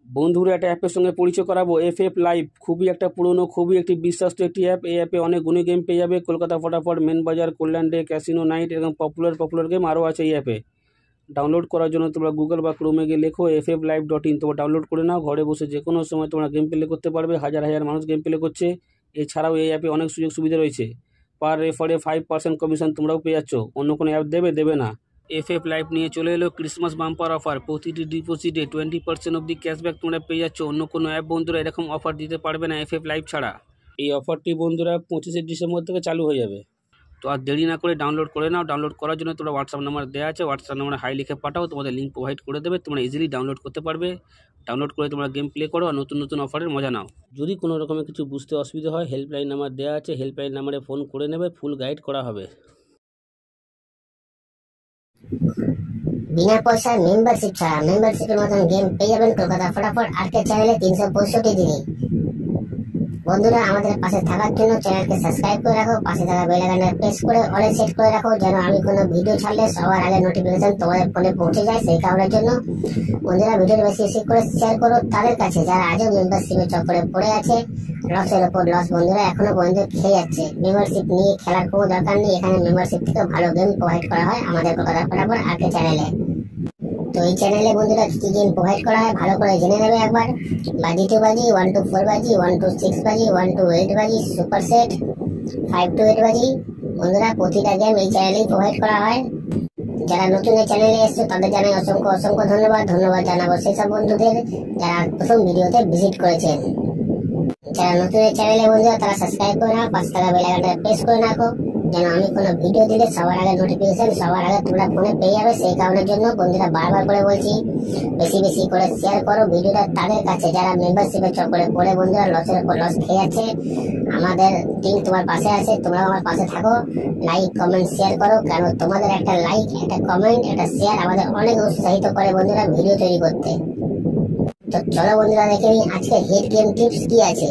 বন্ধুরা, একটা অ্যাপের সঙ্গে পরিচয় করাবো, এফএফ লাইভ। খুবই একটা পুরনো, খুবই একটি বিশ্বস্ত একটি অ্যাপ। এই অ্যাপে অনেক গুণী গেম পেয়ে যাবে। কলকাতা ফটাফট, মেন বাজার, কল্যাণ ডে, ক্যাসিনো নাইট এবং পপুলার গেম আরও আছে এই অ্যাপে। ডাউনলোড করার জন্য তোমরা গুগল বা ক্রোমে গিয়ে লেখো fflive.in। তোমরা ডাউনলোড করে নাও। ঘরে বসে যে কোনো সময় তোমরা গেম প্লে করতে পারবে। হাজার হাজার মানুষ গেম প্লে করছে। এছাড়াও এই অ্যাপে অনেক সুযোগ সুবিধা রয়েছে। পার রেফারে 5% কমিশন তোমরাও পেয়ে যাচ্ছ। অন্য কোনো অ্যাপ দেবে না। এফএফ লাইভ নিয়ে চলে এলো ক্রিসমাস বাম্পার অফার। প্রতিটি ডিপোজিটে 20% অব্দি ক্যাশব্যাক তোমরা পেয়ে যাচ্ছ। অন্য কোনো অ্যাপ বন্ধুরা এরকম অফার দিতে পারবে না এফএফ লাইভ ছাড়া। এই অফারটি বন্ধুরা 25শে ডিসেম্বর থেকে চালু হয়ে যাবে। তো আর দেরি না করে ডাউনলোড করে নাও। ডাউনলোড করার জন্য তোমরা হোয়াটসঅ্যাপ নাম্বার দেওয়া আছে, হোয়াটসঅ্যাপ নাম্বারে হাই লিখে পাঠাও, তোমাদের লিঙ্ক প্রোভাইড করে দেবে। তোমরা ইজিলি ডাউনলোড করতে পারবে। ডাউনলোড করে তোমরা গেম প্লে করো আর নতুন নতুন অফারের মজা নাও। যদি কোনো রকমের কিছু বুঝতে অসুবিধা হয়, হেল্পলাইন নাম্বার দেওয়া আছে, হেল্পলাইন নাম্বারে ফোন করে নেবে। ফুল গাইড করা হবে। বিনা পয়সায় মেম্বারশিপ ছাড়া মেম্বারশিপের মতন গেম পেয়ে যাবেন কলকাতা ফটাফট আর্কেড চ্যানেলে 365 দিনই। বন্ধুরা, আমাদের পাশে থাকার জন্য চ্যানেলকে সাবস্ক্রাইব করে রাখো, পাশে থাকা বেল আইকনটা প্রেস করে অলে সেট করে রাখো, যেন আমি কোনো ভিডিও ছাড়লে সবার আগে নোটিফিকেশন তোমাদের ফোনে পৌঁছে যায়। সেই কারণের জন্য বন্ধুরা, ভিডিওটা বেশি বেশি করে শেয়ার করো তাদের কাছে যারা আজও মেম্বারশিপের চক্করে পড়ে আছে। লসের ওপর লস বন্ধুরা এখনো পর্যন্ত খেয়ে যাচ্ছে। মেম্বারশিপ নিয়ে খেলার কোনো দরকার নেই। এখানে মেম্বারশিপ থেকে ভালো গেম প্রোভাইড করা হয় আমাদের কলকাতা ফটাফট আর্কেড চ্যানেলে। তো এই চ্যানেলে বন্ধুরা কি গেম প্রোভাইড করা হয় ভালো করে জেনে নেবে একবার। বাজি 2 বাজি, 1 to 4 বাজি, 1 to 6 বাজি, 1 to 8 বাজি, সুপার সেট, 5 to 8 বাজি। বন্ধুরা, প্রতিটা গেম এই চ্যানেলেই প্রোভাইড করা হয়। যারা নতুন এই চ্যানেলে এসছে তাদের জানাই অসংখ্য ধন্যবাদ জানাবো সেসব বন্ধুদের যারা প্রথম ভিডিওতে ভিজিট করেছেন। যারা নতুন এই চ্যানেলে বন্ধুরা তারা সাবস্ক্রাইব করে নাও, পাশে থাকা বেল আইকনটা প্রেস করে রাখো, যেন আমি কোনো ভিডিও দিলে সবার আগে নোটিফিকেশন সবার আগে তোমরা ফোনে পেয়ে যাবে। সেই কারণের জন্য বন্ধুরা বারবার করে বলছি, বেশি বেশি করে শেয়ার করো ভিডিওটা তাদের কাছে যারা মেম্বারশিপের চক্করে পড়ে বন্ধুরা লসের উপর লস খেয়ে যাচ্ছে। আমাদের টিম তোমার পাশে আছে, তোমরা আমার পাশে থাকো। লাইক কমেন্ট শেয়ার করো, কারণ তোমাদের একটা লাইক, একটা কমেন্ট, একটা শেয়ার আমাদের অনেক উৎসাহিত করে বন্ধুরা ভিডিও তৈরি করতে। তো চলো বন্ধুরা দেখে নিই আজকে হিট গেম টিপস কি আছে।